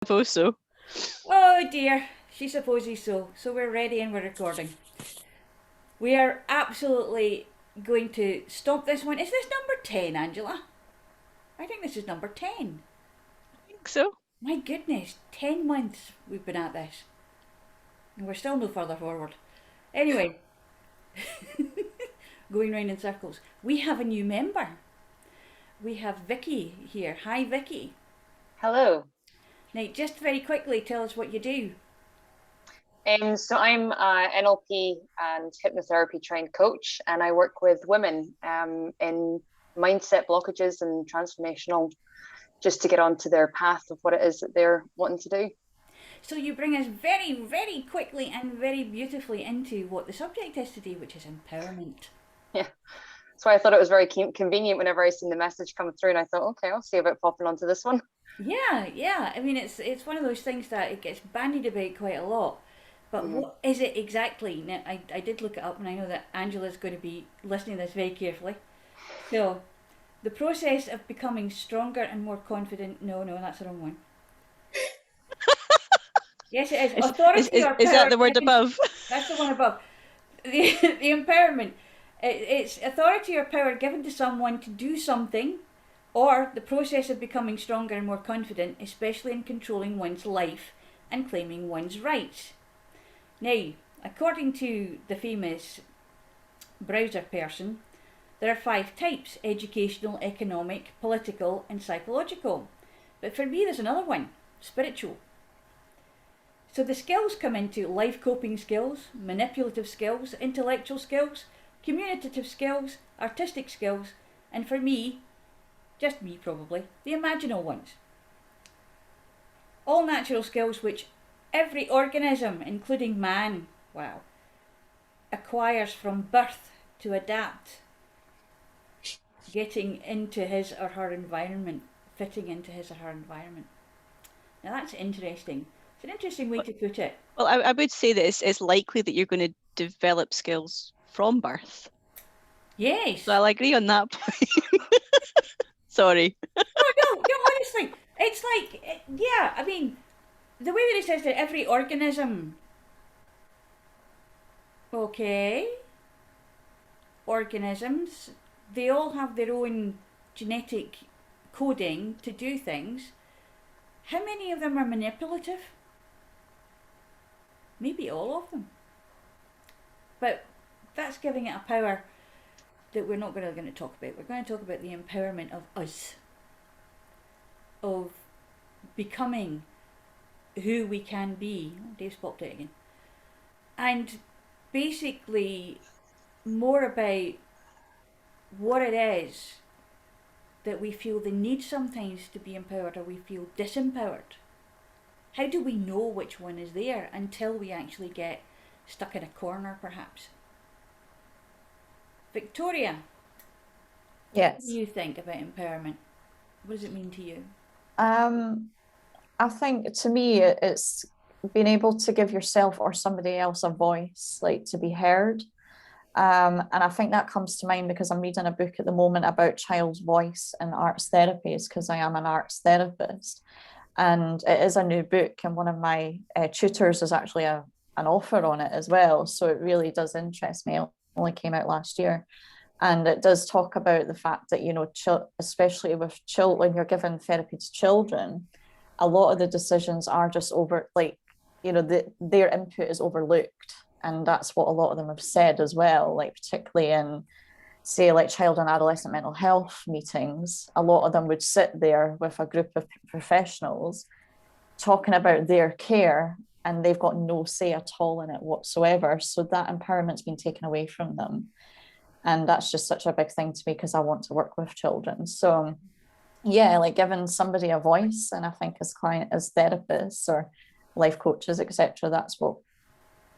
suppose so. Oh dear, she supposes so. So we're ready and we're recording. We are absolutely going to stop this one. Is this number 10, Angela? I think this is number 10. I think so. My goodness, 10 months we've been at this. And we're still no further forward. Anyway, going round in circles. We have a new member. We have Vicky here. Hi, Vicky. Hello. Now, just very quickly, tell us what you do. So I'm a NLP and hypnotherapy trained coach, and I work with women in mindset blockages and transformational, just to get onto their path of what it is that they're wanting to do. So you bring us very, very quickly and very beautifully into what the subject is today, which is empowerment. Yeah. That's why I thought it was very convenient whenever I seen the message come through, and I thought, okay, I'll see about popping onto this one. Yeah. I mean, it's one of those things that it gets bandied about quite a lot. But what is it exactly? Now, I did look it up, and I know that Angela's going to be listening to this very carefully. So, the process of becoming stronger and more confident. No, that's the wrong one. Yes, it is. Is, Authority or is power that the word given. above? That's the one above. The empowerment. It's authority or power given to someone to do something, or the process of becoming stronger and more confident, especially in controlling one's life and claiming one's rights. Now, according to the famous browser person, there are 5 types: educational, economic, political, and psychological. But for me, there's another one: spiritual. So the skills come into life coping skills, manipulative skills, intellectual skills, communicative skills, artistic skills, and for me, just me probably, the imaginal ones. All natural skills which every organism, including man, wow, acquires from birth to adapt, getting into his or her environment, fitting into his or her environment. Now that's interesting. It's an interesting way to put it. Well, I would say that it's likely that you're going to develop skills from birth. Yes. So I'll agree on that point. Sorry. No, honestly. It's like, yeah, I mean, the way that it says that every organism, okay, organisms, they all have their own genetic coding to do things. How many of them are manipulative? Maybe all of them. But that's giving it a power that we're not going to talk about. We're going to talk about the empowerment of us, of becoming who we can be. Oh, Dave's popped out again. And basically, more about what it is that we feel the need sometimes to be empowered or we feel disempowered. How do we know which one is there until we actually get stuck in a corner, perhaps? Victoria, what do Yes. you think about empowerment? What does it mean to you? I think to me it's being able to give yourself or somebody else a voice, like to be heard. And I think that comes to mind because I'm reading a book at the moment about child's voice and arts therapies, because I am an arts therapist. And it is a new book, and one of my tutors is actually an author on it as well. So it really does interest me. It only came out last year. And it does talk about the fact that, especially with children, when you're giving therapy to children, a lot of the decisions are just over, like, their input is overlooked. And that's what a lot of them have said as well, like particularly in, say, like child and adolescent mental health meetings. A lot of them would sit there with a group of professionals talking about their care, and they've got no say at all in it whatsoever. So that empowerment's been taken away from them. And that's just such a big thing to me because I want to work with children. So yeah, like giving somebody a voice, and I think as therapists or life coaches, etc., that's what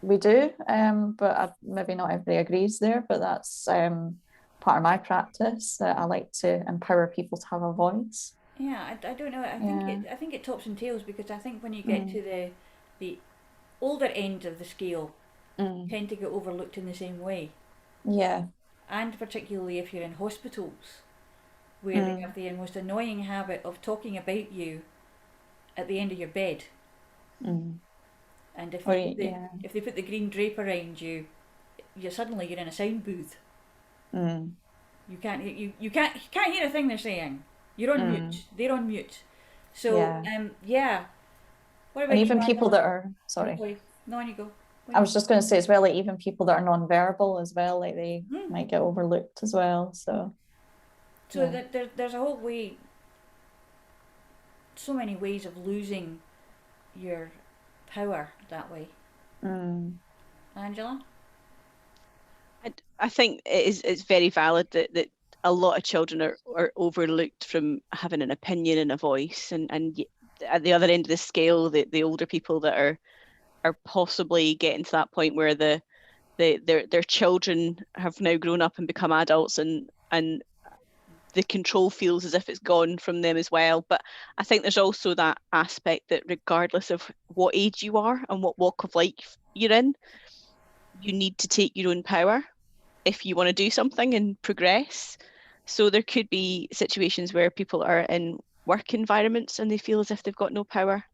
we do. But maybe not everybody agrees there, but that's part of my practice. I like to empower people to have a voice. Yeah, I don't know. I think it tops and tails, because I think when you get Mm. to the older end of the scale, Mm. tend to get overlooked in the same way. Yeah. And particularly if you're in hospitals, where they have the most annoying habit of talking about you at the end of your bed. Mm. And if Or they, put the, yeah. if they put the green drape around you, you're in a sound booth. Mm. You can't hear a thing they're saying. You're on mute. They're on mute. So Yeah. What about And you, even people Angela? that are sorry. No, on you go. I was just going to say as well, like even people that are non-verbal as well, like they might get overlooked as well. So yeah. There's a whole way, so many ways of losing your power that way. Angela? I think it's very valid that a lot of children are overlooked from having an opinion and a voice, and at the other end of the scale, the older people that are possibly getting to that point where their children have now grown up and become adults, and the control feels as if it's gone from them as well. But I think there's also that aspect that regardless of what age you are and what walk of life you're in, you need to take your own power if you want to do something and progress. So there could be situations where people are in work environments and they feel as if they've got no power.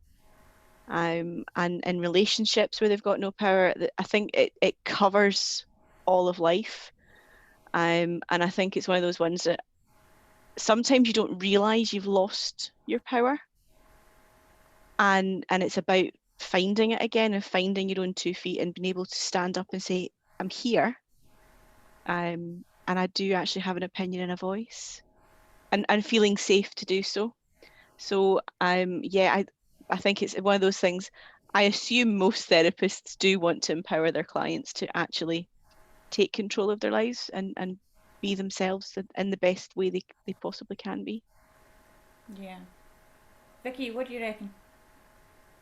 And in relationships where they've got no power. I think it covers all of life. And I think it's one of those ones that sometimes you don't realize you've lost your power. And it's about finding it again and finding your own 2 feet and being able to stand up and say, I'm here. And I do actually have an opinion and a voice, and feeling safe to do so. So I think it's one of those things. I assume most therapists do want to empower their clients to actually take control of their lives and be themselves in the best way they possibly can be. Yeah. Vicky, what do you reckon?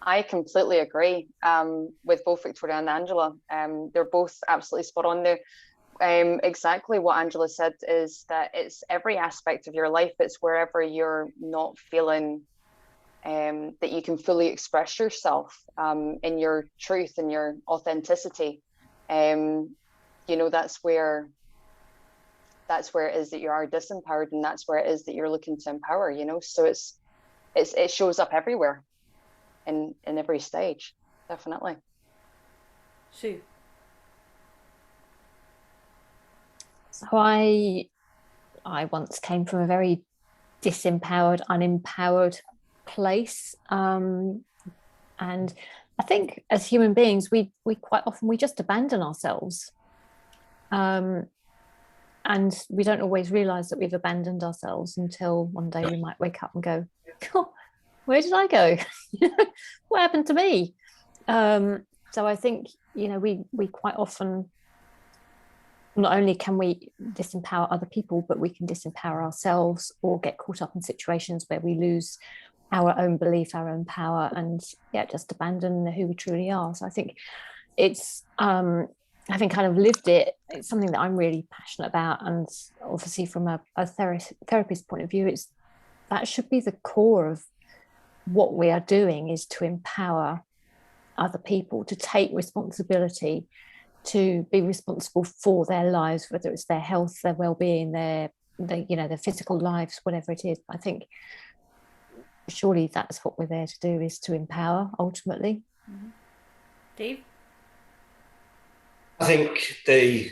I completely agree with both Victoria and Angela. They're both absolutely spot on there. Exactly what Angela said is that it's every aspect of your life. It's wherever you're not feeling that you can fully express yourself in your truth and your authenticity. That's where it is that you are disempowered, and that's where it is that you're looking to empower. So it shows up everywhere, in every stage, definitely. Sue. So I once came from a very disempowered, unempowered place, and I think as human beings, we quite often just abandon ourselves, and we don't always realize that we've abandoned ourselves until one day we might wake up and go, oh, where did I go? What happened to me? So I think we quite often, not only can we disempower other people, but we can disempower ourselves or get caught up in situations where we lose our own belief, our own power, and just abandon who we truly are. So I think it's having kind of lived it, it's something that I'm really passionate about, and obviously from a therapist point of view, that should be the core of what we are doing, is to empower other people to take responsibility, to be responsible for their lives, whether it's their health, their well-being, their physical lives, whatever it is. I think surely that's what we're there to do, is to empower ultimately. Mm-hmm. Dave? I think the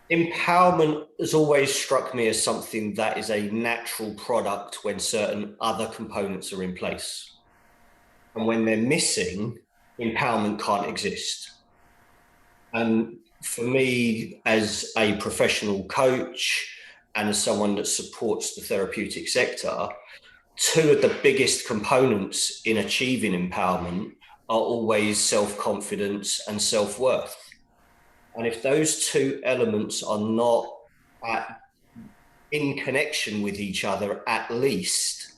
empowerment has always struck me as something that is a natural product when certain other components are in place. And when they're missing, empowerment can't exist. And for me, as a professional coach and as someone that supports the therapeutic sector, 2 of the biggest components in achieving empowerment are always self-confidence and self-worth. And if those 2 elements are not in connection with each other, at least,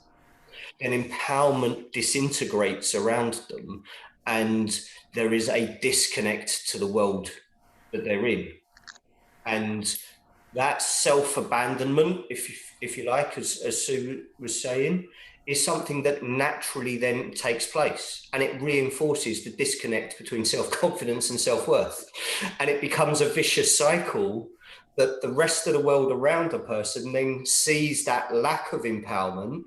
then empowerment disintegrates around them, and there is a disconnect to the world that they're in. And that self-abandonment, if you like, as Sue was saying, is something that naturally then takes place, and it reinforces the disconnect between self-confidence and self-worth. And it becomes a vicious cycle that the rest of the world around a person then sees that lack of empowerment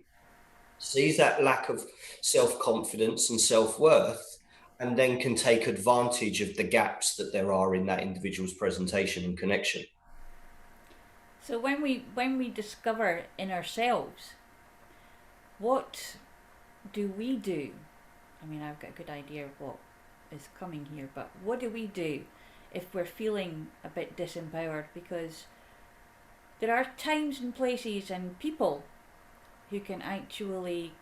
sees that lack of self-confidence and self-worth, and then can take advantage of the gaps that there are in that individual's presentation and connection. So when we discover in ourselves, what do we do? I mean, I've got a good idea of what is coming here, but what do we do if we're feeling a bit disempowered? Because there are times and places and people who can actually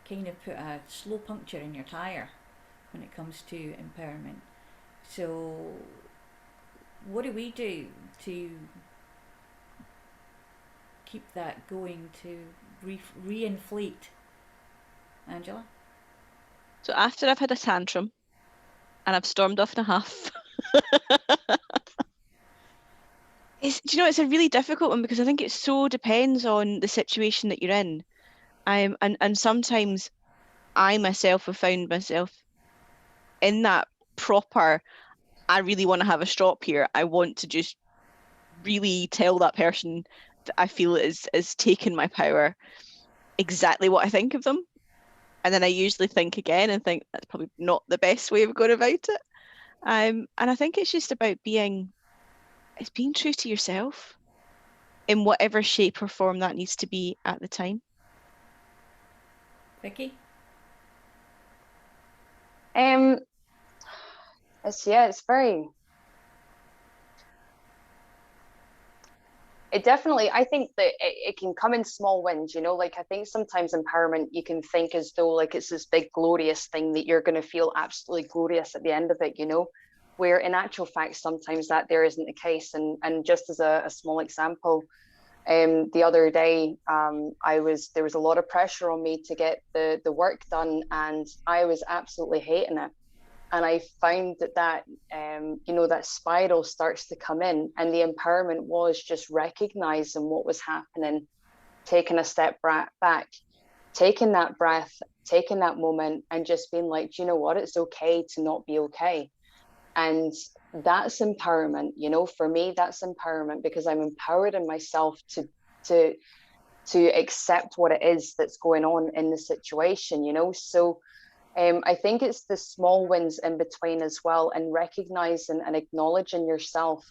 kind of put a slow puncture in your tire when it comes to empowerment. So what do we do to keep that going, to re-inflate? Angela? So after I've had a tantrum and I've stormed off in a huff, do you know, it's a really difficult one, because I think it so depends on the situation that you're in. And sometimes I myself have found myself in that proper, I really want to have a stop here. I want to just really tell that person that I feel is taken my power exactly what I think of them. And then I usually think again and think that's probably not the best way of going about it. And I think it's just about being true to yourself in whatever shape or form that needs to be at the time. Vicky? It's very. It definitely, I think that it can come in small wins, you know, like I think sometimes empowerment, you can think as though like it's this big glorious thing that you're going to feel absolutely glorious at the end of it, you know, where in actual fact, sometimes that there isn't the case. And just as a small example, the other day, there was a lot of pressure on me to get the work done, and I was absolutely hating it. And I found that that spiral starts to come in, and the empowerment was just recognizing what was happening, taking a step back, taking that breath, taking that moment, and just being like, do you know what? It's okay to not be okay. And that's empowerment, you know, for me, that's empowerment, because I'm empowered in myself to accept what it is that's going on in the situation, you know. So I think it's the small wins in between as well, and recognizing and acknowledging yourself.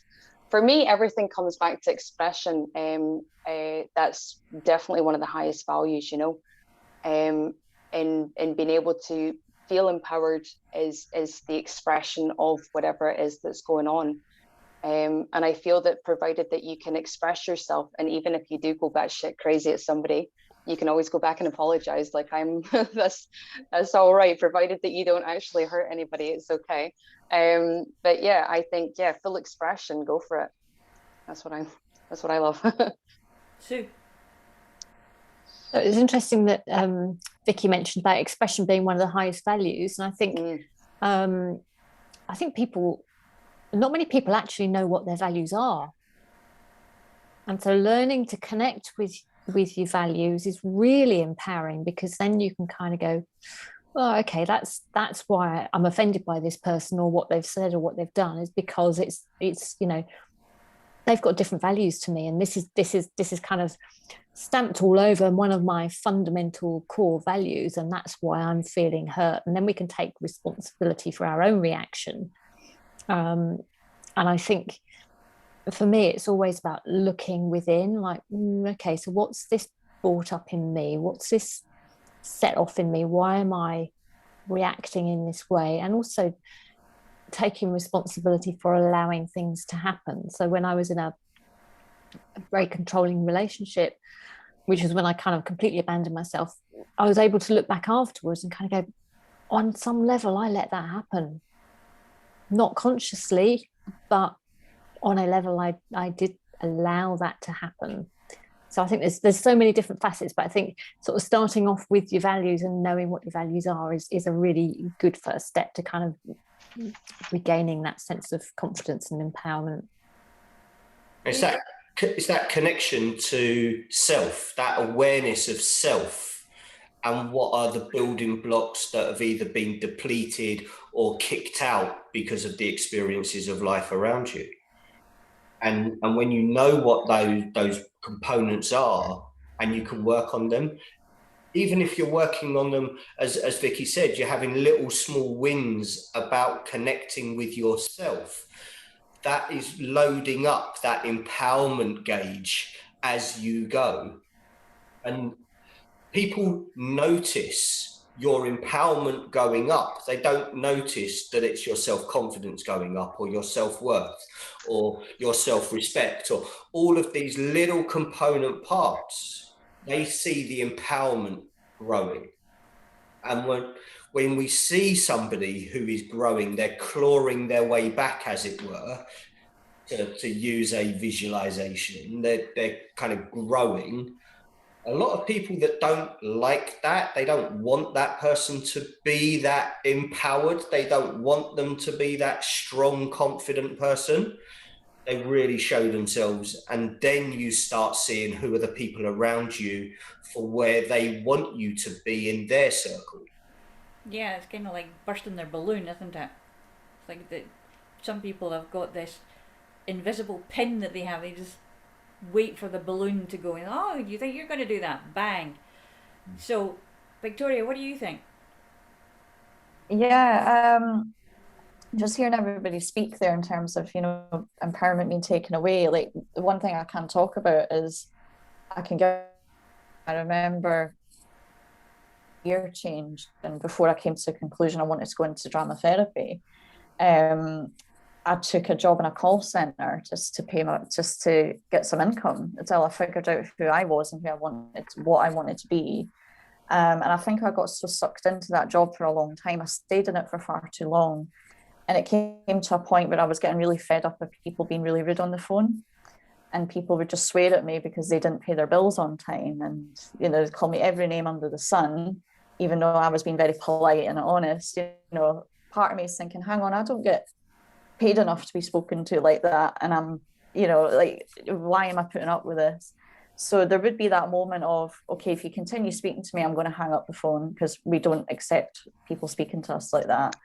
For me, everything comes back to expression. That's definitely one of the highest values, you know, and being able to feel empowered is the expression of whatever it is that's going on. And I feel that provided that you can express yourself, and even if you do go batshit crazy at somebody, you can always go back and apologize. Like that's all right, provided that you don't actually hurt anybody, it's okay. But yeah, I think, full expression, go for it. That's what I love. Sue? So it's interesting that Vicky mentioned about expression being one of the highest values, and I think not many people actually know what their values are, and so learning to connect with your values is really empowering, because then you can kind of go, oh, okay, that's why I'm offended by this person or what they've said or what they've done, is because it's you know, they've got different values to me, and this is kind of stamped all over one of my fundamental core values, and that's why I'm feeling hurt. And then we can take responsibility for our own reaction. And I think for me, it's always about looking within, like, okay, so what's this brought up in me? What's this set off in me? Why am I reacting in this way? And also taking responsibility for allowing things to happen. So when I was in a very controlling relationship, which is when I kind of completely abandoned myself, I was able to look back afterwards and kind of go, on some level, I let that happen. Not consciously, but on a level I did allow that to happen. So I think there's so many different facets, but I think sort of starting off with your values and knowing what your values are is a really good first step to kind of regaining that sense of confidence and empowerment. It's that connection to self, that awareness of self, and what are the building blocks that have either been depleted or kicked out because of the experiences of life around you. And when you know what those components are and you can work on them, even if you're working on them, as Vicky said, you're having little small wins about connecting with yourself. That is loading up that empowerment gauge as you go. And people notice your empowerment going up. They don't notice that it's your self-confidence going up, or your self-worth, or your self-respect, or all of these little component parts. They see the empowerment growing. And when we see somebody who is growing, they're clawing their way back, as it were, to use a visualization, they're kind of growing. A lot of people that don't like that, they don't want that person to be that empowered. They don't want them to be that strong, confident person. They really show themselves. And then you start seeing who are the people around you for where they want you to be in their circle. Yeah, it's kind of like bursting their balloon, isn't it? It's like that. Some people have got this invisible pin that they have. They just wait for the balloon to go in. Oh, you think you're going to do that? Bang. So, Victoria, what do you think? Yeah, just hearing everybody speak there in terms of, empowerment being taken away. Like, the one thing I can talk about is I remember year changed, and before I came to the conclusion I wanted to go into drama therapy, I took a job in a call center just to get some income until I figured out who I was and what I wanted to be. And I think I got so sucked into that job for a long time. I stayed in it for far too long. And it came to a point where I was getting really fed up of people being really rude on the phone. And people would just swear at me because they didn't pay their bills on time. And, they'd call me every name under the sun, even though I was being very polite and honest. Part of me is thinking, hang on, I don't get paid enough to be spoken to like that, and I'm why am I putting up with this? So there would be that moment of, okay, if you continue speaking to me, I'm going to hang up the phone, because we don't accept people speaking to us like that.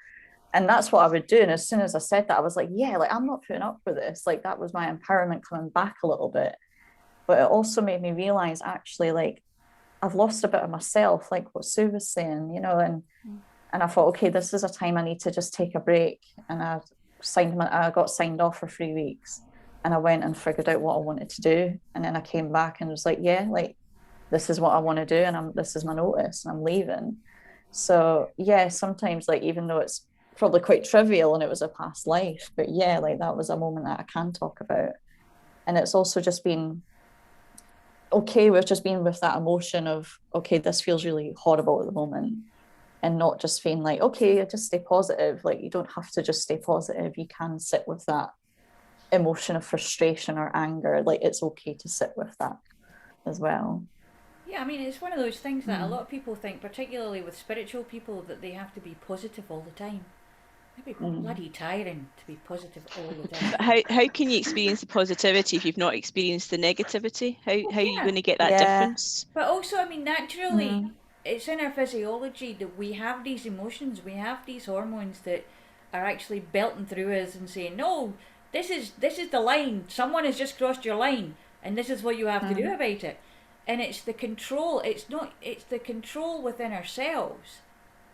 And that's what I would do. And as soon as I said that, I was like, yeah, like, I'm not putting up with this. Like, that was my empowerment coming back a little bit. But it also made me realize, actually, like, I've lost a bit of myself, like what Sue was saying, and I thought, okay, this is a time I need to just take a break. And I got signed off for 3 weeks, and I went and figured out what I wanted to do. And then I came back and was like, yeah, like, this is what I want to do, and this is my notice, and I'm leaving. So yeah, sometimes, like, even though it's probably quite trivial and it was a past life, but yeah, like, that was a moment that I can talk about. And it's also just been okay with just being with that emotion of, okay, this feels really horrible at the moment. And not just feeling like, okay, just stay positive. Like, you don't have to just stay positive. You can sit with that emotion of frustration or anger. Like, it's okay to sit with that as well. Yeah, I mean, it's one of those things that a lot of people think, particularly with spiritual people, that they have to be positive all the time. It'd be bloody tiring to be positive all the time. How can you experience the positivity if you've not experienced the negativity? How are you going to get that difference? But also, I mean, naturally, it's in our physiology that we have these emotions, we have these hormones that are actually belting through us and saying, no, this is the line, someone has just crossed your line, and this is what you have to do about it. And it's the control, it's the control within ourselves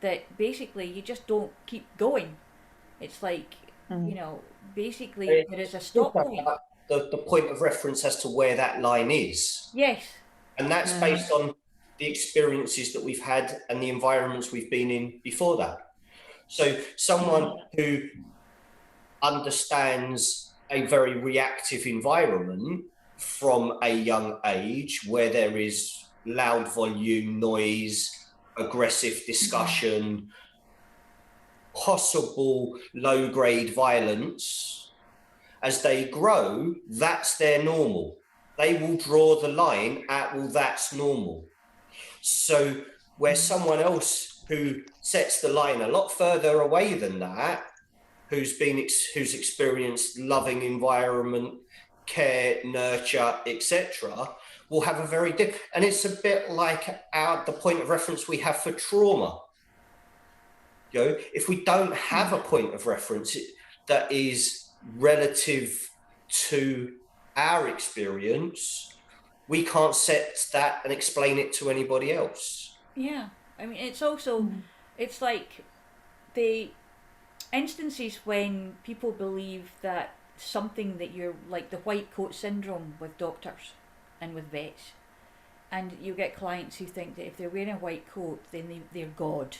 that basically you just don't keep going. It's like, basically there is a stop point. The point of reference as to where that line is. Yes. And that's based on the experiences that we've had and the environments we've been in before that. So someone who understands a very reactive environment from a young age, where there is loud volume, noise, aggressive discussion, possible low-grade violence, as they grow, that's their normal. They will draw the line at, well, that's normal. So where someone else who sets the line a lot further away than that, who's experienced loving environment, care, nurture, etc., will have a very different, and it's a bit like the point of reference we have for trauma. If we don't have a point of reference that is relative to our experience, we can't set that and explain it to anybody else. Yeah, I mean, it's also, it's like the instances when people believe that something that you're like the white coat syndrome with doctors and with vets, and you get clients who think that if they're wearing a white coat, then they're God,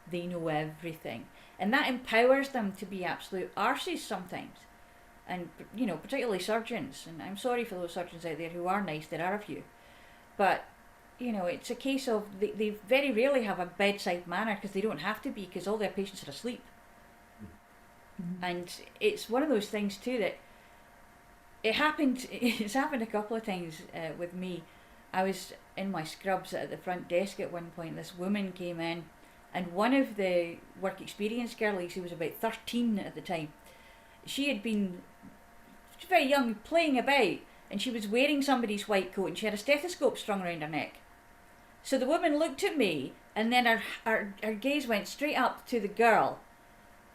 they know everything, and that empowers them to be absolute arses sometimes. And you know, particularly surgeons, and I'm sorry for those surgeons out there who are nice, there are a few, but you know, it's a case of they very rarely have a bedside manner because they don't have to be, because all their patients are asleep. And it's one of those things too that it's happened a couple of times with me. I was in my scrubs at the front desk at one point. This woman came in, and one of the work experience girlies, who was about 13 at the time, she had been very young, playing about, and she was wearing somebody's white coat, and she had a stethoscope strung around her neck. So the woman looked at me, and then her gaze went straight up to the girl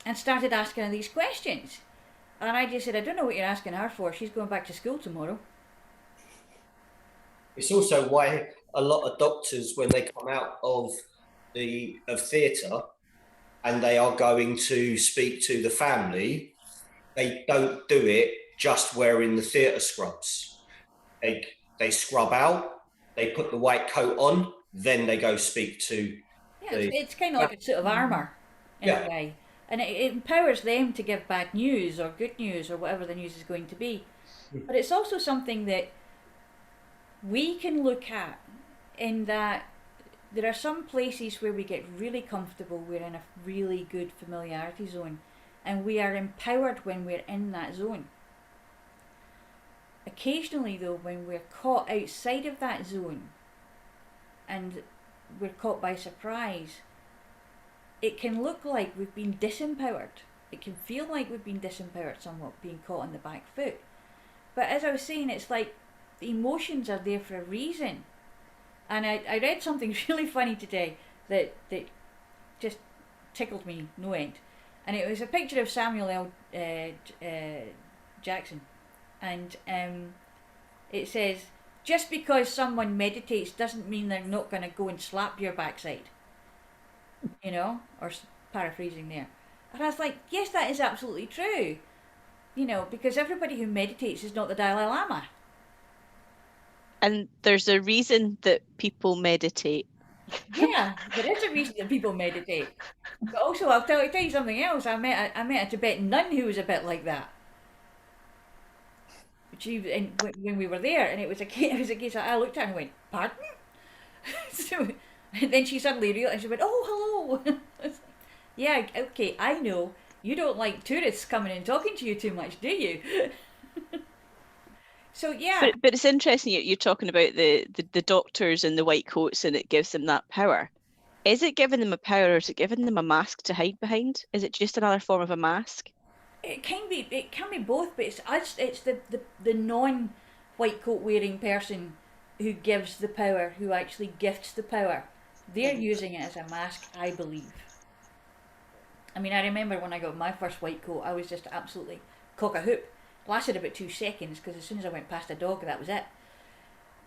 and started asking her these questions. And I just said, I don't know what you're asking her for. She's going back to school tomorrow. It's also why a lot of doctors, when they come out of theatre and they are going to speak to the family, they don't do it just wearing the theatre scrubs. They scrub out, they put the white coat on, then they go speak to. Yeah, it's kind of like a suit of armour in a way. And it empowers them to give bad news or good news or whatever the news is going to be. But it's also something that we can look at, in that there are some places where we get really comfortable, we're in a really good familiarity zone, and we are empowered when we're in that zone. Occasionally though, when we're caught outside of that zone and we're caught by surprise, it can look like we've been disempowered. It can feel like we've been disempowered somewhat, being caught on the back foot. But as I was saying, it's like the emotions are there for a reason. And I read something really funny today that just tickled me no end. And it was a picture of Samuel L. Jackson. And it says, just because someone meditates doesn't mean they're not going to go and slap your backside. You know, or paraphrasing there. And I was like, yes, that is absolutely true. You know, because everybody who meditates is not the Dalai Lama. And there's a reason that people meditate. Yeah, there is a reason that people meditate. But also, I'll tell you something else. I met a Tibetan nun who was a bit like that. When we were there, and it was a case. I looked at her and went, "Pardon?" So, and then she suddenly realized. She went, "Oh, hello." Yeah, okay, I know. You don't like tourists coming and talking to you too much, do you? So yeah. But it's interesting you're talking about the doctors in the white coats, and it gives them that power. Is it giving them a power, or is it giving them a mask to hide behind? Is it just another form of a mask? It can be both, but it's the non-white coat wearing person who gives the power, who actually gifts the power. They're using it as a mask, I believe. I mean, I remember when I got my first white coat, I was just absolutely cock-a-hoop. It lasted about 2 seconds, because as soon as I went past a dog, that was it.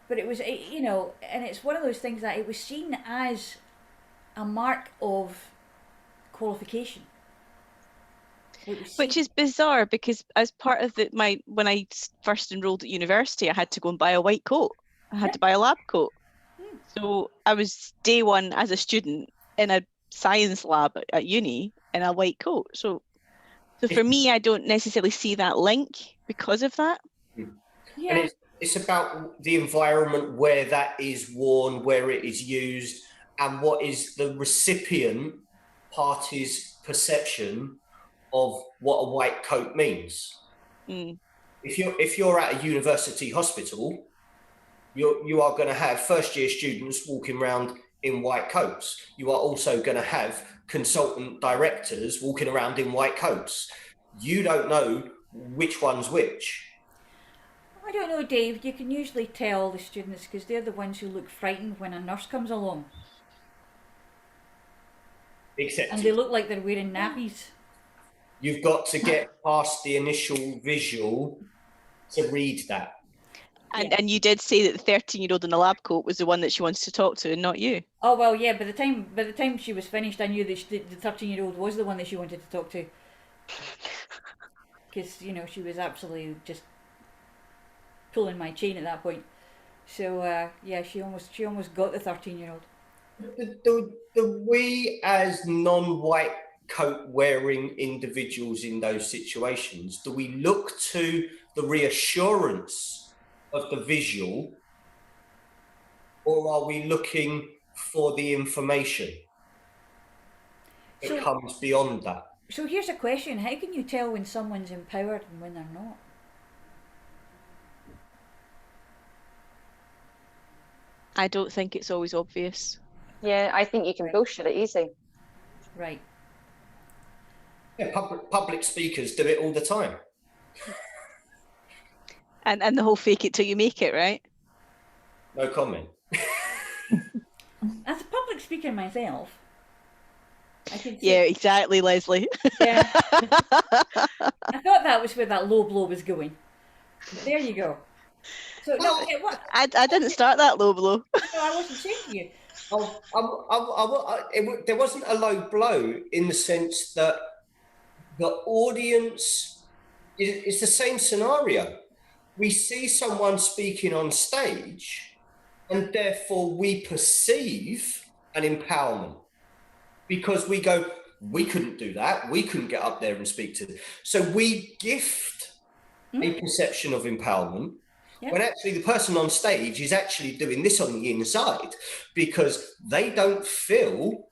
But it was, you know, and it's one of those things that it was seen as a mark of qualification. Which is bizarre, because as part of when I first enrolled at university, I had to go and buy a white coat. I had to buy a lab coat. So I was day one as a student in a science lab at uni in a white coat. So for me, I don't necessarily see that link because of that. Yeah. And it's about the environment where that is worn, where it is used, and what is the recipient party's perception of what a white coat means. If you're at a university hospital, you are going to have first year students walking around in white coats. You are also going to have consultant directors walking around in white coats. You don't know which one's which. I don't know, Dave. You can usually tell the students, because they're the ones who look frightened when a nurse comes along. And they look like they're wearing nappies. You've got to get past the initial visual to read that. And you did say that the 13-year-old in the lab coat was the one that she wants to talk to, and not you. Oh well, yeah. By the time she was finished, I knew that the 13-year-old was the one that she wanted to talk to, because she was absolutely just pulling my chain at that point. So yeah, she almost got the 13-year-old. Do we, as non-white coat wearing individuals in those situations, do we look to the reassurance of the visual, or are we looking for the information that comes beyond that? So here's a question: how can you tell when someone's empowered and when they're not? I don't think it's always obvious. Yeah, I think you can bullshit it easy. Right. Yeah, public speakers do it all the time. And the whole fake it till you make it, right? No comment. As a public speaker myself, I can say, Yeah, exactly, Leslie. yeah. I thought that was where that low blow was going. There you go. So no, what? I didn't start that low blow. No, I wasn't saying to you. There wasn't a low blow in the sense that the audience is the same scenario. We see someone speaking on stage, and therefore we perceive an empowerment because we go, we couldn't do that. We couldn't get up there and speak to them. So we gift a perception of empowerment. Yep. When actually the person on stage is actually doing this on the inside because they don't feel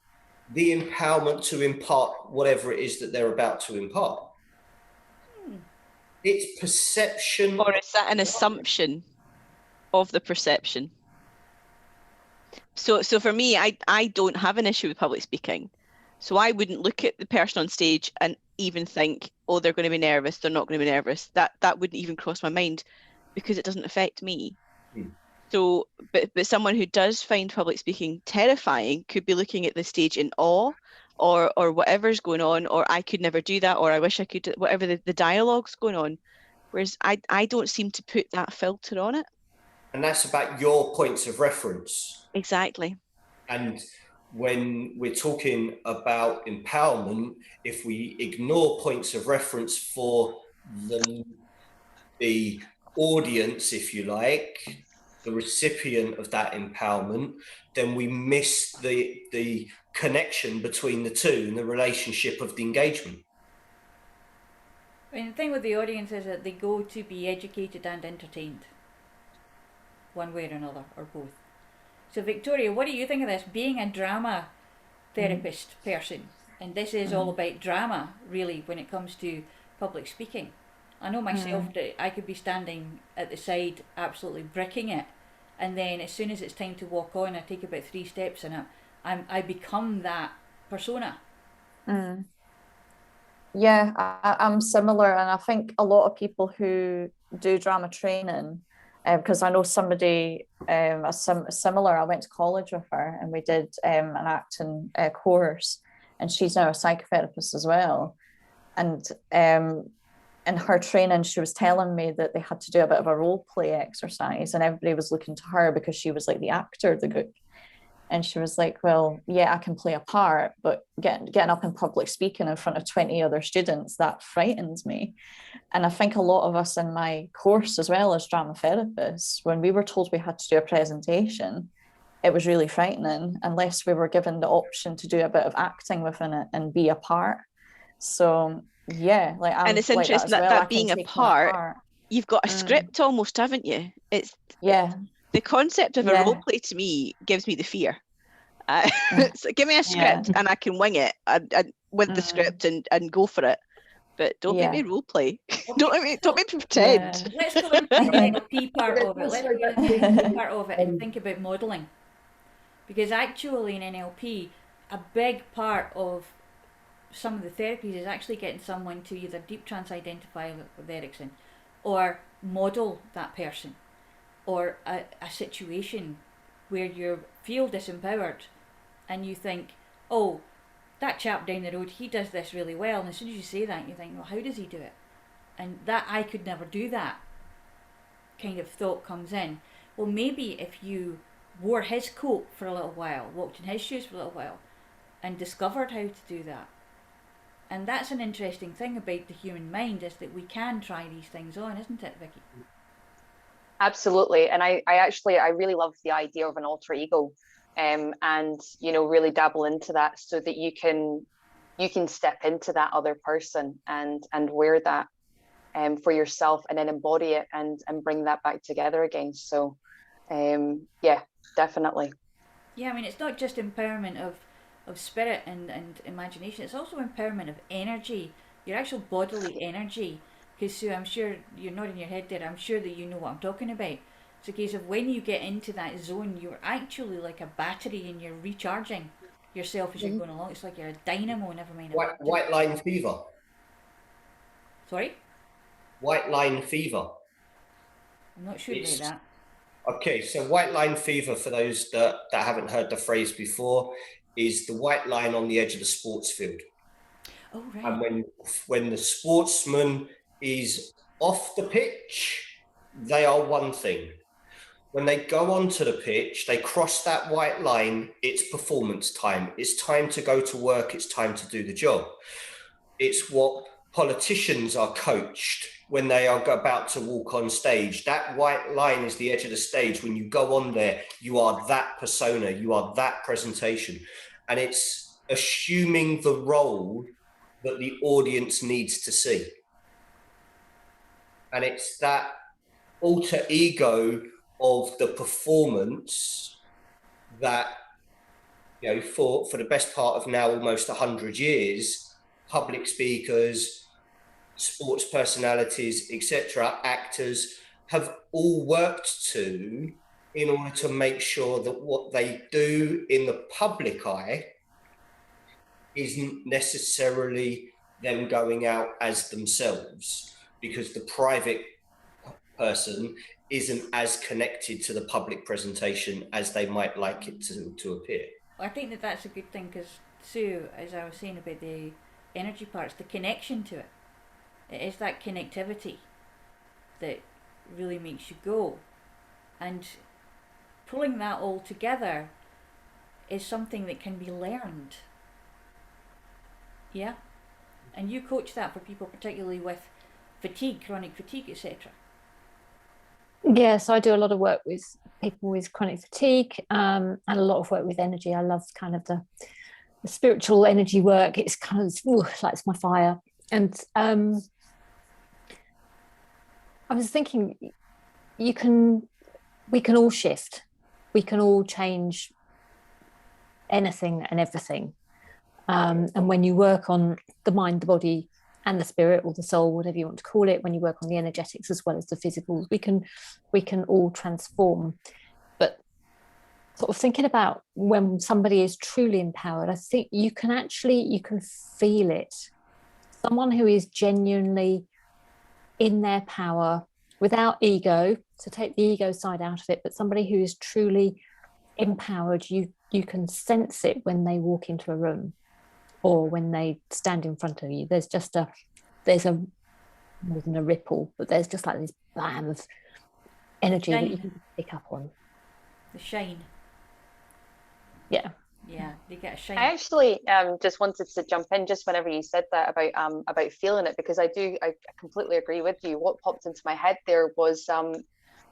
the empowerment to impart whatever it is that they're about to impart. It's perception. Or is that an assumption of the perception? So for me, I don't have an issue with public speaking. So I wouldn't look at the person on stage and even think, oh, they're going to be nervous, they're not going to be nervous. That wouldn't even cross my mind, because it doesn't affect me. So, but someone who does find public speaking terrifying could be looking at the stage in awe, or whatever's going on, or I could never do that, or I wish I could do whatever the dialogue's going on. Whereas I don't seem to put that filter on it. And that's about your points of reference. Exactly. And when we're talking about empowerment, if we ignore points of reference for the audience, if you like, the recipient of that empowerment, then we miss the connection between the two and the relationship of the engagement. And the thing with the audience is that they go to be educated and entertained, one way or another, or both. So Victoria, what do you think of this? Being a drama therapist person, and this is all about drama, really, when it comes to public speaking. I know myself that I could be standing at the side absolutely bricking it, and then as soon as it's time to walk on, I take about 3 steps and I become that persona. Yeah, I'm similar, and I think a lot of people who do drama training, because I know somebody similar, I went to college with her and we did an acting course, and she's now a psychotherapist as well. And in her training, she was telling me that they had to do a bit of a role play exercise, and everybody was looking to her because she was like the actor of the group. And she was like, well, yeah, I can play a part, but getting up in public speaking in front of 20 other students, that frightens me. And I think a lot of us in my course, as well as drama therapists, when we were told we had to do a presentation, it was really frightening unless we were given the option to do a bit of acting within it and be a part. So yeah, and it's like interesting that being a part, you've got a script almost, haven't you? It's the concept of a role play to me gives me the fear. So give me a script and I can wing it with the script and go for it. But don't make me role play. don't make me pretend. Let's go into the NLP part of it. Let's go into the NLP part of it and think about modelling. Because actually in NLP, a big part of some of the therapies is actually getting someone to either deep trance identify with Erickson, or model that person, or a situation where you feel disempowered and you think, oh, that chap down the road, he does this really well. And as soon as you say that, you think, well, how does he do it? And that I could never do that. kind of thought comes in, well, maybe if you wore his coat for a little while, walked in his shoes for a little while, and discovered how to do that. And that's an interesting thing about the human mind, is that we can try these things on, isn't it, Vicky? Absolutely. And I really love the idea of an alter ego, and, you know, really dabble into that so that you can step into that other person and wear that for yourself, and then embody it and bring that back together again. So yeah, definitely. Yeah, I mean, it's not just empowerment of spirit and imagination, it's also empowerment of energy, your actual bodily energy. Because Sue, I'm sure you're nodding your head there, I'm sure that you know what I'm talking about. It's a case of when you get into that zone, you're actually like a battery and you're recharging yourself as you're going along. It's like you're a dynamo, never mind. White line fever. Sorry? White line fever. I'm not sure about that. Okay, so white line fever, for those that haven't heard the phrase before, is the white line on the edge of the sports field. Oh, right. And when the sportsman is off the pitch, they are one thing. When they go onto the pitch, they cross that white line, it's performance time. It's time to go to work, it's time to do the job. It's what politicians are coached when they are about to walk on stage. That white line is the edge of the stage. When you go on there, you are that persona, you are that presentation. And it's assuming the role that the audience needs to see. And it's that alter ego of the performance that, you know, for the best part of now almost 100 years, public speakers, sports personalities, etc., actors have all worked to, in order to make sure that what they do in the public eye isn't necessarily them going out as themselves, because the private person isn't as connected to the public presentation as they might like it to appear. I think that that's a good thing, because Sue, as I was saying about the energy parts, the connection to it, it is that connectivity that really makes you go. And pulling that all together is something that can be learned. Yeah? And you coach that for people, particularly with fatigue, chronic fatigue, etc. Yeah, so I do a lot of work with people with chronic fatigue, and a lot of work with energy. I love kind of the spiritual energy work. It's kind of like it's my fire. And I was thinking, we can all shift, we can all change anything and everything. And when you work on the mind, the body, and the spirit, or the soul, whatever you want to call it, when you work on the energetics as well as the physicals, we can all transform. But sort of thinking about when somebody is truly empowered, I think you can feel it. Someone who is genuinely in their power, without ego, to take the ego side out of it, but somebody who is truly empowered, you can sense it when they walk into a room or when they stand in front of you. There's more than a ripple, but there's just like this blam of energy that you can pick up on. The shine. Yeah, they get a shine. I actually just wanted to jump in just whenever you said that about feeling it, because I completely agree with you. What popped into my head there was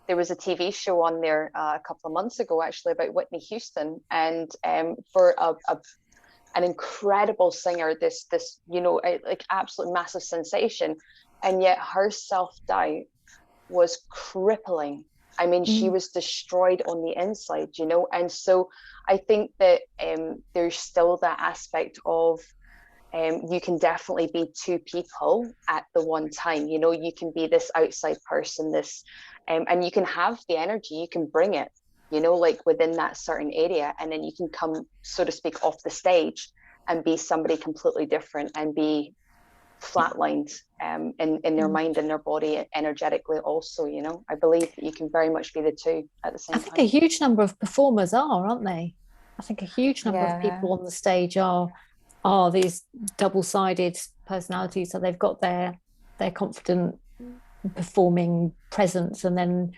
there was a TV show on there a couple of months ago, actually, about Whitney Houston, and for an incredible singer, this you know, like absolute massive sensation, and yet her self-doubt was crippling. I mean, she was destroyed on the inside, you know. And so I think that there's still that aspect of you can definitely be two people at the one time. You know, you can be this outside person, this and you can have the energy, you can bring it, you know, like within that certain area, and then you can come, so to speak, off the stage and be somebody completely different and be flatlined in their mind and their body energetically also, you know. I believe that you can very much be the two at the same time. I think a huge number of performers aren't they? I think a huge number of people on the stage are these double-sided personalities. So they've got their confident performing presence, and then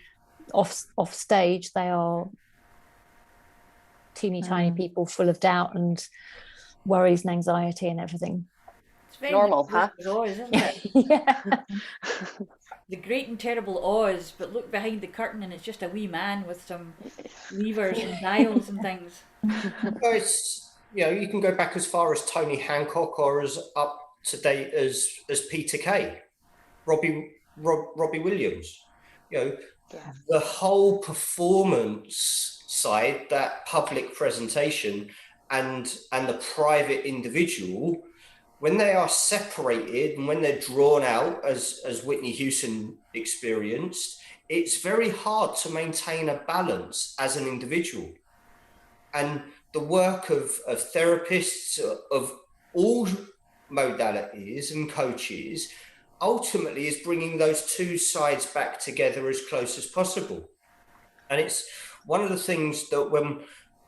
off stage they are teeny tiny people full of doubt and worries and anxiety and everything. It's very Normal, like huh? Oz, isn't it? Yeah. The great and terrible Oz, but look behind the curtain and it's just a wee man with some levers and dials and things. So it's, you can go back as far as Tony Hancock or as up to date as Peter Kay, Robbie Williams. The whole performance side, that public presentation and the private individual, when they are separated and when they're drawn out, as Whitney Houston experienced, it's very hard to maintain a balance as an individual. And the work of therapists of all modalities and coaches ultimately is bringing those two sides back together as close as possible. And it's one of the things that when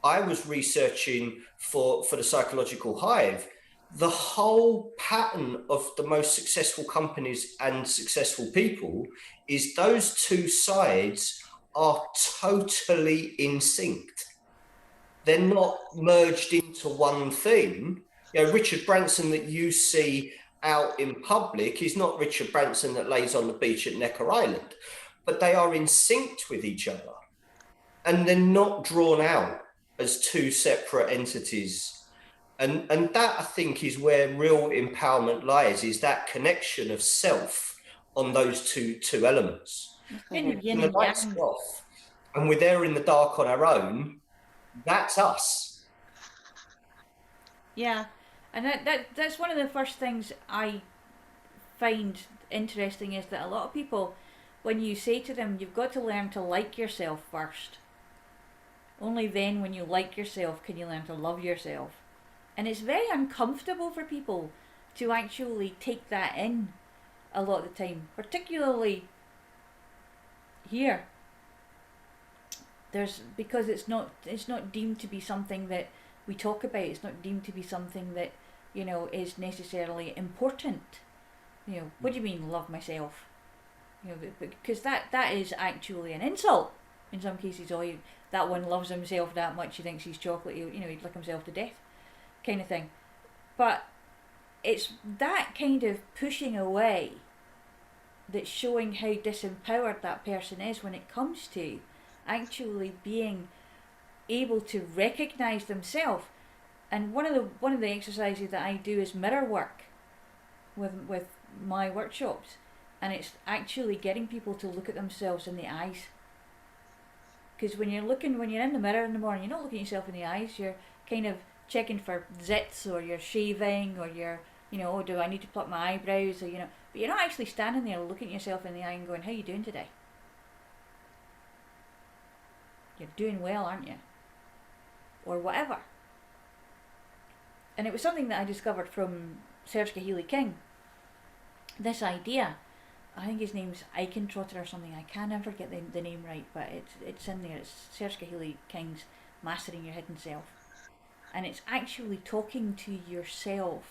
I was researching for the Psychological Hive, the whole pattern of the most successful companies and successful people is those two sides are totally in sync. They're not merged into one thing. Richard Branson that you see out in public is not Richard Branson that lays on the beach at Necker Island, but they are in sync with each other, and they're not drawn out as two separate entities. And that, I think, is where real empowerment lies, is that connection of self on those two elements. Kind of yin When the and lights yang. are off and we're there in the dark on our own, that's us. Yeah, and that's one of the first things I find interesting, is that a lot of people, when you say to them, you've got to learn to like yourself first. Only then, when you like yourself, can you learn to love yourself. And it's very uncomfortable for people to actually take that in a lot of the time, particularly here. Because it's not deemed to be something that we talk about. It's not deemed to be something that is necessarily important. What do you mean love myself? Because that is actually an insult in some cases. That one loves himself that much, he thinks he's chocolate. He'd lick himself to death, kind of thing. But it's that kind of pushing away that's showing how disempowered that person is when it comes to actually being able to recognize themselves. And one of the exercises that I do is mirror work with my workshops, and it's actually getting people to look at themselves in the eyes. Because when you're in the mirror in the morning, you're not looking at yourself in the eyes. You're kind of checking for zits, or you're shaving, or you're do I need to pluck my eyebrows, or but you're not actually standing there looking at yourself in the eye and going, how are you doing today? You're doing well, aren't you? Or whatever. And it was something that I discovered from Serge Kahili-King. This idea, I think his name's Eikentrotter or something, I can never get the name right, but it's in there. It's Serge Kahili-King's Mastering Your Hidden Self. And it's actually talking to yourself.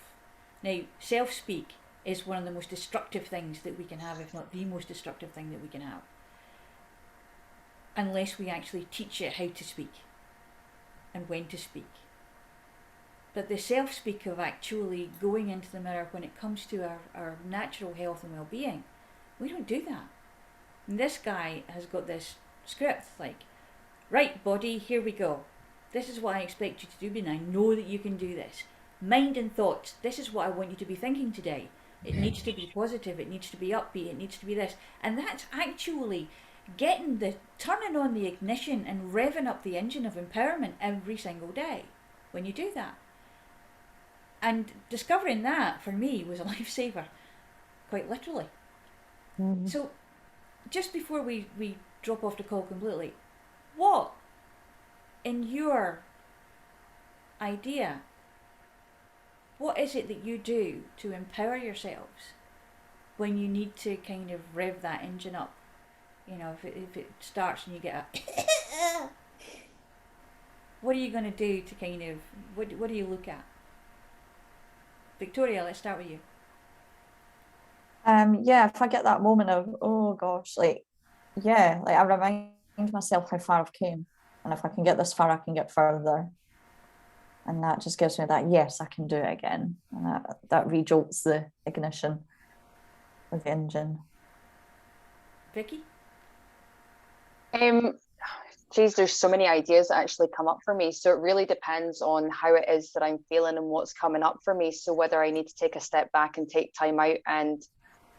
Now, self-speak is one of the most destructive things that we can have, if not the most destructive thing that we can have. Unless we actually teach it how to speak and when to speak. But the self-speak of actually going into the mirror when it comes to our natural health and well-being, we don't do that. And this guy has got this script like, right body, here we go. This is what I expect you to do, and I know that you can do this. Mind and thoughts, this is what I want you to be thinking today. It needs to be positive, it needs to be upbeat, it needs to be this. And that's actually turning on the ignition and revving up the engine of empowerment every single day when you do that. And discovering that for me was a lifesaver, quite literally. Mm-hmm. So just before we drop off the call completely, what in your idea, what is it that you do to empower yourselves when you need to kind of rev that engine up? If it starts and you get a what are you going to do to kind of, what do you look at? Victoria, let's start with you. If I get that moment of, oh gosh, like, yeah, like I remind myself how far I've came. And if I can get this far, I can get further. And that just gives me that, yes, I can do it again. And that re-jolts the ignition of the engine. Vicky? Geez, there's so many ideas that actually come up for me. So it really depends on how it is that I'm feeling and what's coming up for me. So whether I need to take a step back and take time out and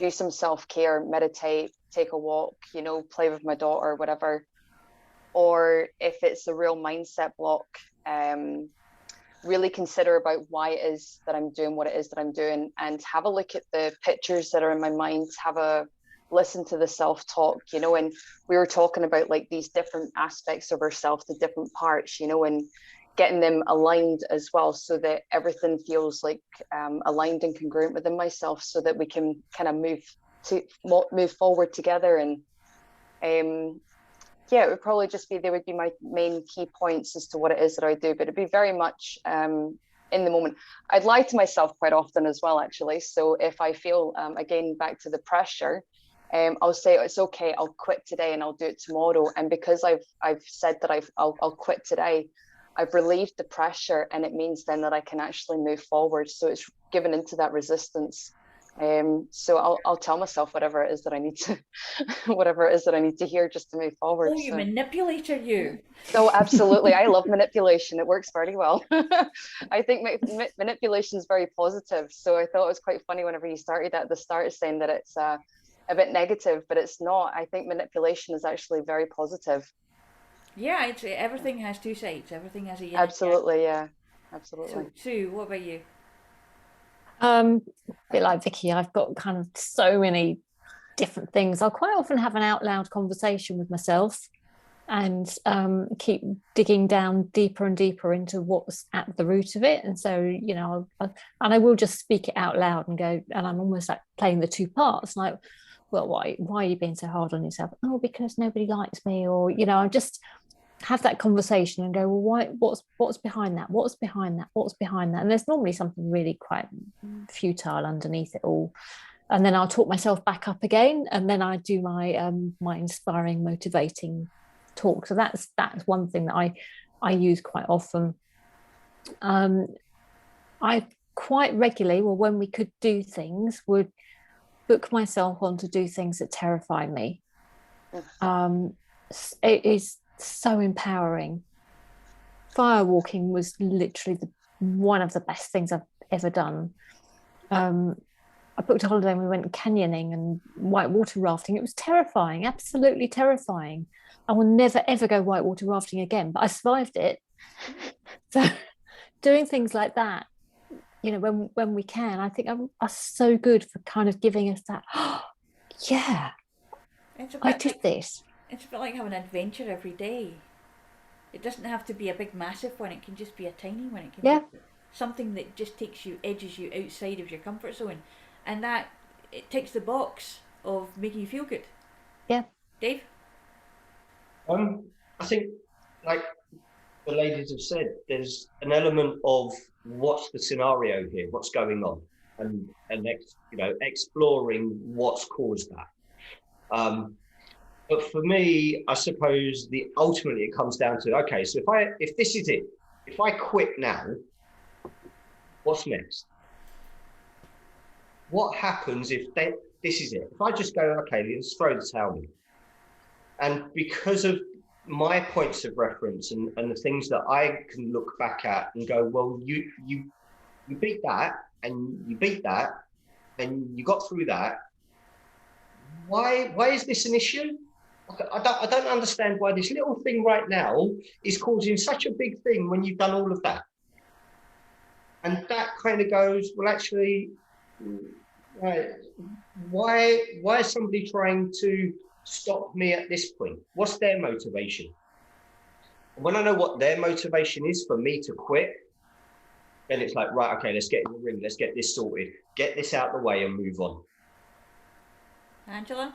do some self-care, meditate, take a walk, you know, play with my daughter, whatever. Or if it's a real mindset block, really consider about why it is that I'm doing what it is that I'm doing, and have a look at the pictures that are in my mind, listen to the self-talk, you know. And we were talking about like these different aspects of ourselves, the different parts, you know, and getting them aligned as well, so that everything feels like aligned and congruent within myself, so that we can kind of move forward together. And yeah, it would probably just be, they would be my main key points as to what it is that I do, but it'd be very much in the moment. I'd lie to myself quite often as well, actually. So if I feel, again, back to the pressure, I'll say, it's okay, I'll quit today and I'll do it tomorrow. And because I've said that I'll quit today, I've relieved the pressure, and it means then that I can actually move forward. So it's given into that resistance. So I'll tell myself whatever it is that I need to, whatever it is that I need to hear just to move forward. Oh, you manipulator, you. Oh, absolutely. I love manipulation. It works very well. I think manipulation is very positive. So I thought it was quite funny whenever you started at the start saying that it's a bit negative, but it's not. I think manipulation is actually very positive. Yeah, everything has two sides. Everything has a absolutely, yeah, absolutely. So, Sue, what about you? A bit like Vicky, I've got kind of so many different things. I'll quite often have an out loud conversation with myself and keep digging down deeper and deeper into what's at the root of it. And so, you know, and I will just speak it out loud and go, and I'm almost like playing the two parts, like, well, why are you being so hard on yourself? Oh, because nobody likes me. Or, you know, I just have that conversation and go, well, what's behind that? What's behind that? What's behind that? And there's normally something really quite futile underneath it all. And then I'll talk myself back up again, and then I do my my inspiring, motivating talk. So that's one thing that I use quite often. I quite regularly, well, when we could do things, would book myself on to do things that terrify me. It is so empowering. Firewalking was literally one of the best things I've ever done. I booked a holiday and we went canyoning and whitewater rafting. It was terrifying, absolutely terrifying. I will never ever go whitewater rafting again, but I survived it. So doing things like that, you know, when we can, I think are so good for kind of giving us that, oh, yeah, I did this. It's a bit like having an adventure every day. It doesn't have to be a big massive one, it can just be a tiny one. It can be something that just edges you outside of your comfort zone. And that, it ticks the box of making you feel good. Yeah. Dave? I think, like the ladies have said, there's an element of what's the scenario here, what's going on, and you know, exploring what's caused that. But for me, I suppose ultimately it comes down to, okay, so if this is it, if I quit now, what's next? What happens if this is it? If I just go, okay, let's throw the towel in. And because of my points of reference and the things that I can look back at and go, well, you beat that and you beat that and you got through that. Why is this an issue? I don't understand why this little thing right now is causing such a big thing when you've done all of that. And that kind of goes, well, actually, why is somebody trying to stop me at this point? What's their motivation? And when I know what their motivation is for me to quit, then it's like, right, okay, let's get in the ring, let's get this sorted, get this out of the way and move on. Angela?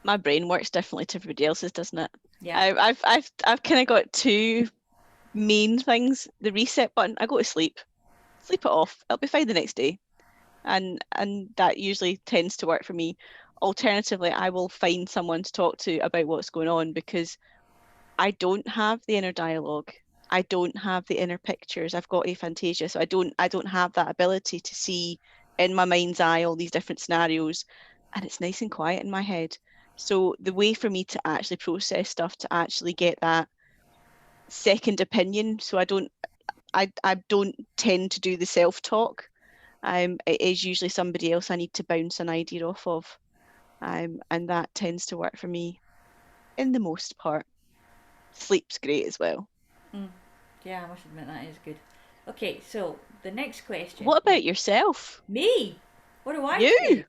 My brain works differently to everybody else's, doesn't it? Yeah. I've kind of got two main things. The reset button, I go to sleep it off. I'll be fine the next day, and that usually tends to work for me. alternatively, I will find someone to talk to about what's going on, because I don't have the inner dialogue. I don't have the inner pictures. I've got aphantasia, so I don't have that ability to see in my mind's eye all these different scenarios, and it's nice and quiet in my head. So the way for me to actually process stuff, to actually get that second opinion, so I don't tend to do the self-talk. It is usually somebody else I need to bounce an idea off of, and that tends to work for me in the most part. Sleep's great as well. Yeah, I must admit that is good. Okay, so the next question. What about yourself? Me? What do I You? do?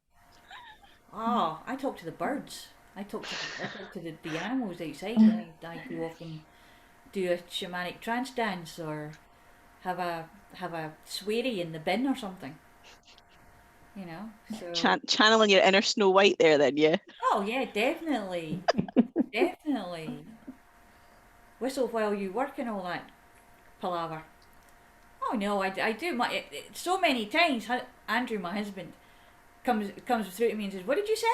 Oh, I talk to the birds. I talk to the animals outside. I go off and do a shamanic trance dance, or have a swearie in the bin or something. You know, so channeling your inner Snow White there, then, yeah. Oh yeah, definitely, definitely. Whistle while you work and all that palaver. Oh no, I do so many times. Andrew, my husband, comes through to me and says, "What did you say?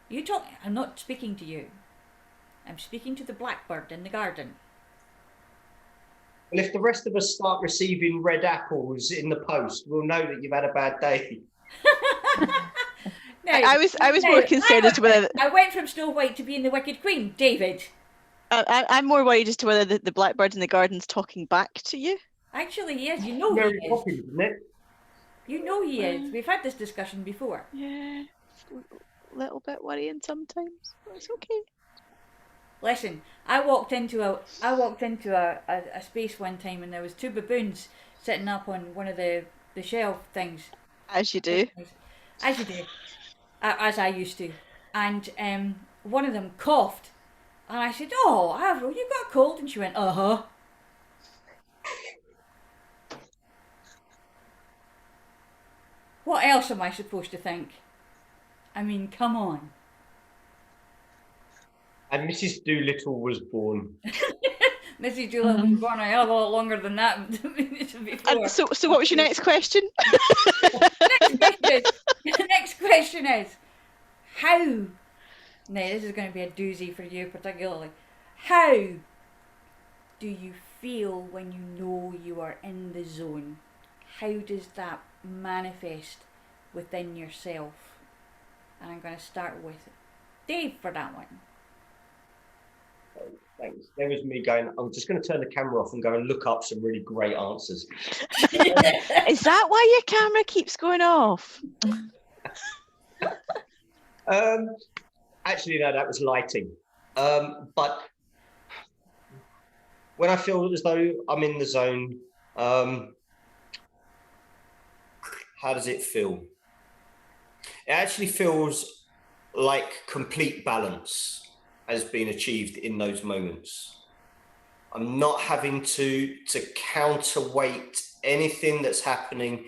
You talk? I'm not speaking to you. I'm speaking to the blackbird in the garden." Well, if the rest of us start receiving red apples in the post, we'll know that you've had a bad day. Now, I was more concerned as to whether I went from Snow White to being the Wicked Queen, David. I'm more worried as to whether the blackbird in the garden's talking back to you. Actually, he is. You know Very he is. Poppins, isn't it? You know he is. We've had this discussion before. Yeah, a little bit worrying sometimes. It's okay. Listen, I walked into a space one time, and there was two baboons sitting up on one of the shelf things. As you do. As you do. As I used to. And one of them coughed. And I said, "Oh, Avril, you got a cold?" And she went, "Uh-huh." What else am I supposed to think? I mean, come on. And Mrs. Doolittle was born. Mrs. Doolittle was born a hell of a lot longer than that before. And so what was your next question? The next question is, how, now this is going to be a doozy for you particularly, how do you feel when you know you are in the zone? How does that manifest within yourself? And I'm going to start with Dave for that one. Thanks. There was me going, I'm just going to turn the camera off and go and look up some really great answers. Is that why your camera keeps going off? Actually, no, that was lighting. But when I feel as though I'm in the zone, how does it feel? It actually feels like complete balance has been achieved in those moments. I'm not having to counterweight anything that's happening.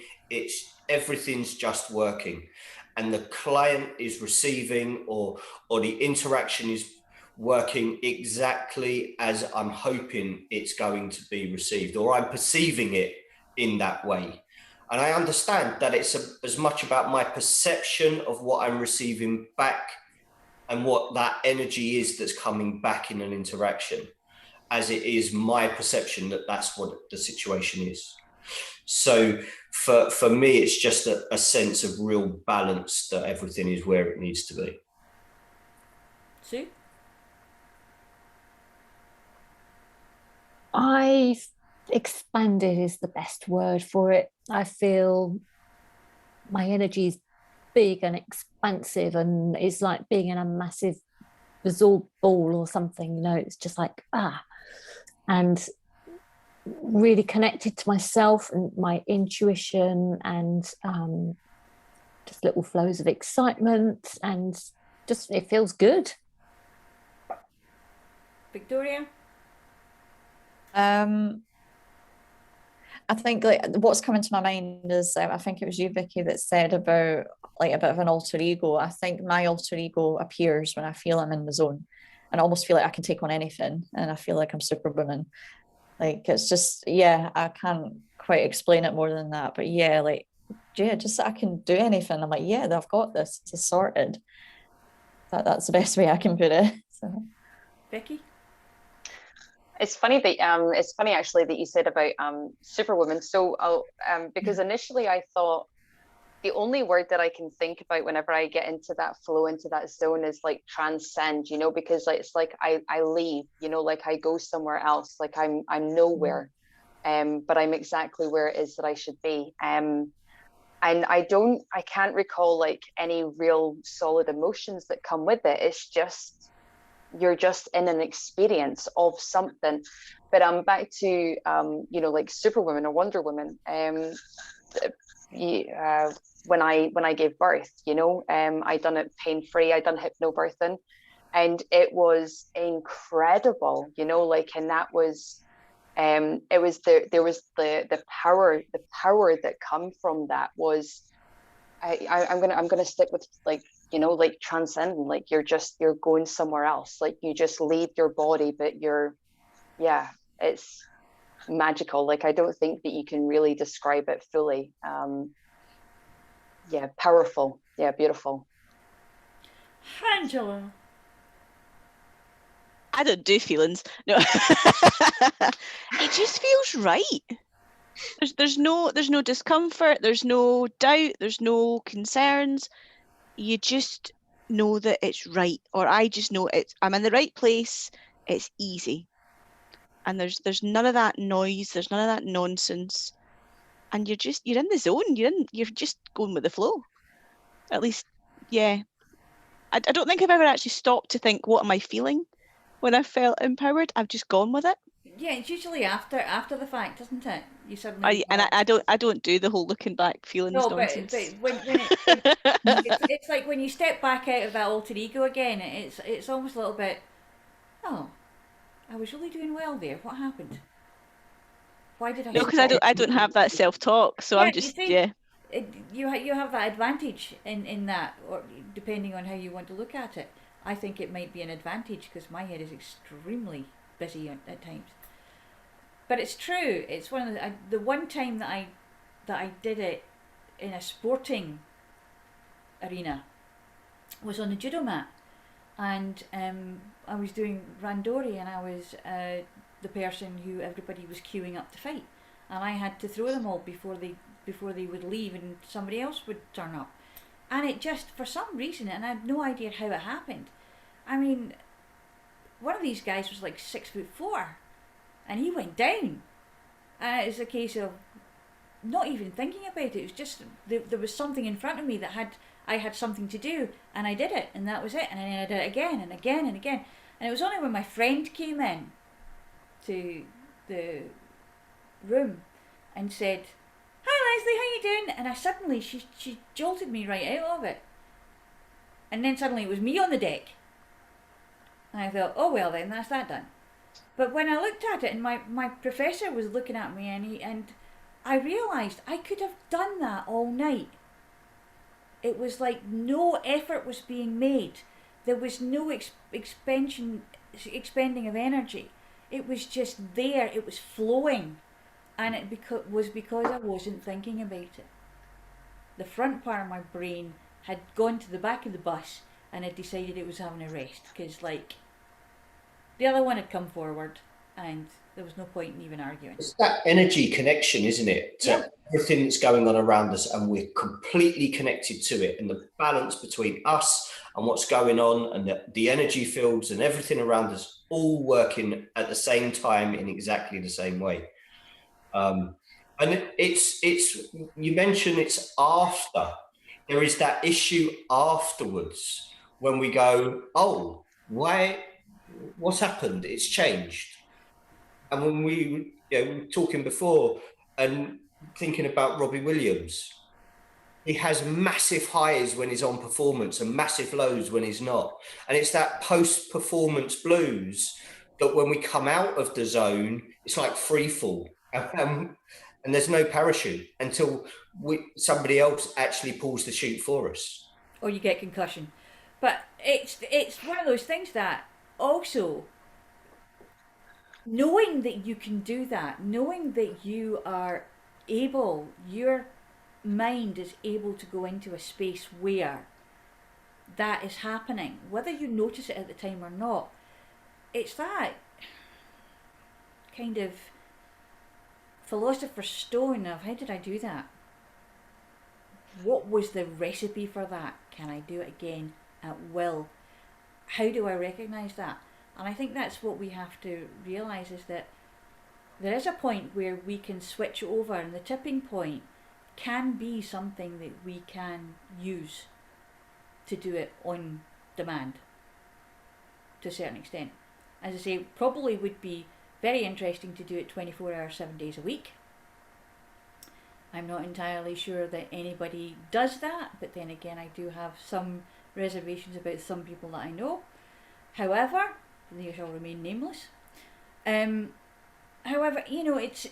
Everything's just working, and the client is receiving, or the interaction is working exactly as I'm hoping it's going to be received, or I'm perceiving it in that way. And I understand that it's as much about my perception of what I'm receiving back and what that energy is that's coming back in an interaction, as it is my perception that that's what the situation is. So for me, it's just a sense of real balance, that everything is where it needs to be. Sue? I've expanded is the best word for it. I feel my energy is big and expansive, and it's like being in a massive resolved ball or something, you know. It's just like and really connected to myself and my intuition, and just little flows of excitement, and just it feels good. Victoria? I think like what's coming to my mind is I think it was you, Vicky, that said about like a bit of an alter ego. I think my alter ego appears when I feel I'm in the zone, and I almost feel like I can take on anything, and I feel like I'm Superwoman. Like it's just, yeah, I can't quite explain it more than that, but yeah, like, yeah, just I can do anything. I'm like, yeah, I've got this, it's sorted. That's the best way I can put it. So. Vicky? It's funny that it's funny actually that you said about superwoman. So because initially I thought the only word that I can think about whenever I get into that flow, into that zone, is like transcend, you know, because like it's like I leave, you know, like I go somewhere else, like I'm nowhere, but I'm exactly where it is that I should be. And I can't recall like any real solid emotions that come with it. It's just you're just in an experience of something. But I'm back to you know, like Superwoman or Wonder Woman. When I gave birth, you know, I done it pain-free. I done hypnobirthing, and it was incredible, you know, like, and that was it was there was the power that come from that was I'm gonna stick with, like, you know, like transcending, like you're going somewhere else, like you just leave your body, but yeah, it's magical. Like I don't think that you can really describe it fully. Yeah, powerful. Yeah, beautiful. Angela? I don't do feelings. No. It just feels right. There's no discomfort, there's no doubt, there's no concerns. You just know that it's right, or I just know I'm in the right place. It's easy, and there's none of that noise, there's none of that nonsense, and you're in the zone. You're just going with the flow. At least, yeah. I don't think I've ever actually stopped to think, what am I feeling when I felt empowered? I've just gone with it. Yeah, it's usually after the fact, isn't it? You suddenly I don't do the whole looking back feelings no, nonsense. but when it's like when you step back out of that alter ego again, it's almost a little bit. Oh, I was really doing well there. What happened? Why did I? No, because I don't have that self-talk, so Yeah, I'm just yeah. You have that advantage in that, or depending on how you want to look at it. I think it might be an advantage because my head is extremely busy at times. But it's true. It's one of the one time that I did it in a sporting arena was on the judo mat, and I was doing randori, and I was the person who everybody was queuing up to fight, and I had to throw them all before they would leave, and somebody else would turn up, and it just, for some reason, and I had no idea how it happened. I mean, one of these guys was like 6'4", and he went down, and it was a case of not even thinking about it. It was just there was something in front of me that I had something to do, and I did it, and that was it. And then I did it again and again and again. And it was only when my friend came in to the room and said, "Hi Leslie, how you doing?" And I suddenly she jolted me right out of it. And then suddenly it was me on the deck. And I thought, oh well then, that's that done. But when I looked at it, and my professor was looking at me, and I realised I could have done that all night. It was like no effort was being made. There was no expending of energy. It was just there. It was flowing, and it was because I wasn't thinking about it. The front part of my brain had gone to the back of the bus and had decided it was having a rest, because like the other one had come forward, and there was no point in even arguing. It's that energy connection, isn't it? To everything that's going on around us, and we're completely connected to it, and the balance between us and what's going on, and the energy fields and everything around us all working at the same time in exactly the same way. And it's you mentioned it's after. There is that issue afterwards when we go, oh, why? What's happened? It's changed. And when we were talking before and thinking about Robbie Williams, he has massive highs when he's on performance and massive lows when he's not. And it's that post-performance blues that when we come out of the zone, it's like free fall. And there's no parachute until somebody else actually pulls the chute for us. Or you get concussion. But it's one of those things that also, knowing that you can do that, knowing that you are able, your mind is able to go into a space where that is happening, whether you notice it at the time or not. It's that kind of philosopher's stone of, how did I do that? What was the recipe for that? Can I do it again at will? How do I recognise that? And I think that's what we have to realise, is that there is a point where we can switch over, and the tipping point can be something that we can use to do it on demand to a certain extent. As I say, probably would be very interesting to do it 24 hours, 7 days a week. I'm not entirely sure that anybody does that, but then again, I do have some reservations about some people that I know. However, they shall remain nameless. However, you know, it's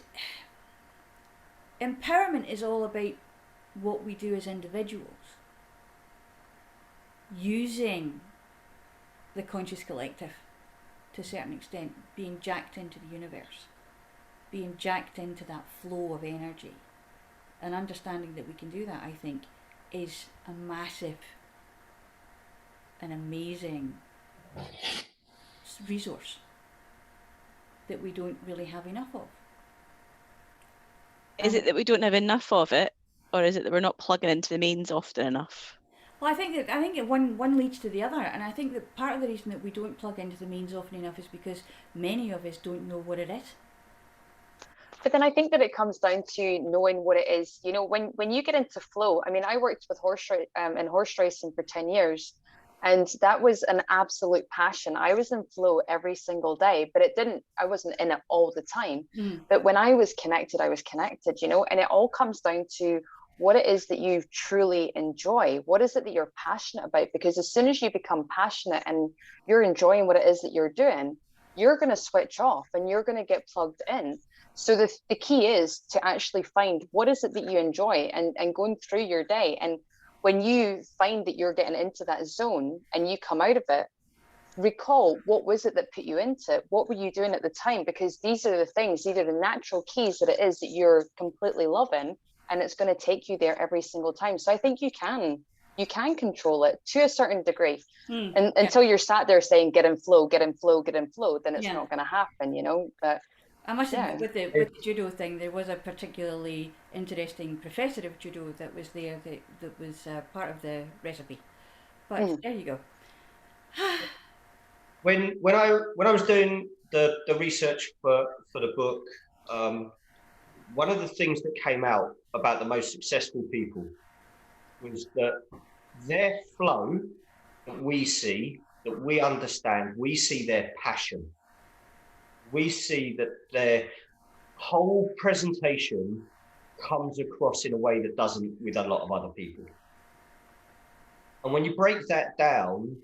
empowerment is all about what we do as individuals, using the conscious collective to a certain extent, being jacked into the universe, being jacked into that flow of energy, and understanding that we can do that, I think, is a massive and amazing resource that we don't really have enough of. Is it that we don't have enough of it, or is it that we're not plugging into the mains often enough? Well, I think that one leads to the other, and I think that part of the reason that we don't plug into the mains often enough is because many of us don't know what it is. But then I think that it comes down to knowing what it is. You know, when you get into flow, I mean, I worked with in horse racing for 10 years, and that was an absolute passion. I was in flow every single day, but I wasn't in it all the time. But when I was connected, you know, and it all comes down to what it is that you truly enjoy. What is it that you're passionate about? Because as soon as you become passionate and you're enjoying what it is that you're doing, you're going to switch off and you're going to get plugged in. So the key is to actually find what is it that you enjoy, and going through your day. And when you find that you're getting into that zone and you come out of it, recall, what was it that put you into it? What were you doing at the time? Because these are the natural keys that it is that you're completely loving, and it's going to take you there every single time. So I think you can control it to a certain degree. And until you're sat there saying, get in flow, then it's not going to happen, you know. But I must admit, with the judo thing, there was a particularly interesting professor of judo that was there that was part of the recipe. But there you go. when I was doing the research for the book, one of the things that came out about the most successful people was that their flow that we see, that we understand, we see their passion. We see that their whole presentation comes across in a way that doesn't with a lot of other people. And when you break that down,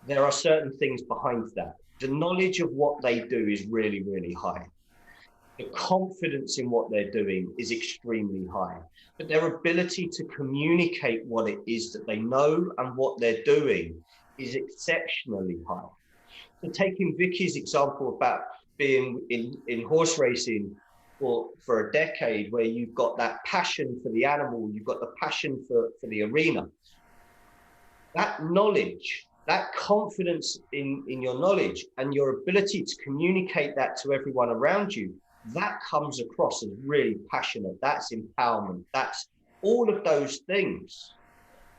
there are certain things behind that. The knowledge of what they do is really, really high. The confidence in what they're doing is extremely high, but their ability to communicate what it is that they know and what they're doing is exceptionally high. So taking Vicky's example about being in horse racing for a decade, where you've got that passion for the animal, you've got the passion for the arena, that knowledge, that confidence in your knowledge and your ability to communicate that to everyone around you, that comes across as really passionate. That's empowerment. That's all of those things.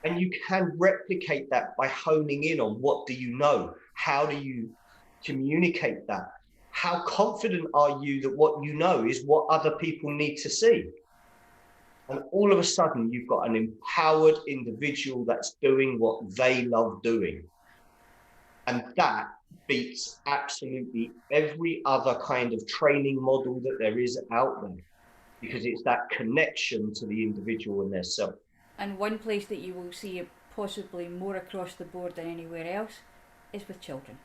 And you can replicate that by honing in on what do you know? How do you communicate that? How confident are you that what you know is what other people need to see? And all of a sudden, you've got an empowered individual that's doing what they love doing. And that beats absolutely every other kind of training model that there is out there, because it's that connection to the individual and their self. And one place that you will see it possibly more across the board than anywhere else is with children.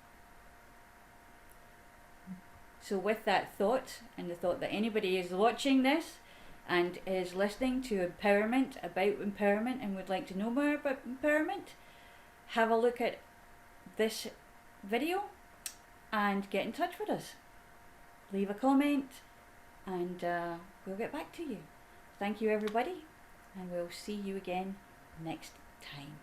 So with that thought, and the thought that anybody is watching this and is listening to empowerment, about empowerment, and would like to know more about empowerment, have a look at this video and get in touch with us. Leave a comment and we'll get back to you. Thank you everybody, and we'll see you again next time.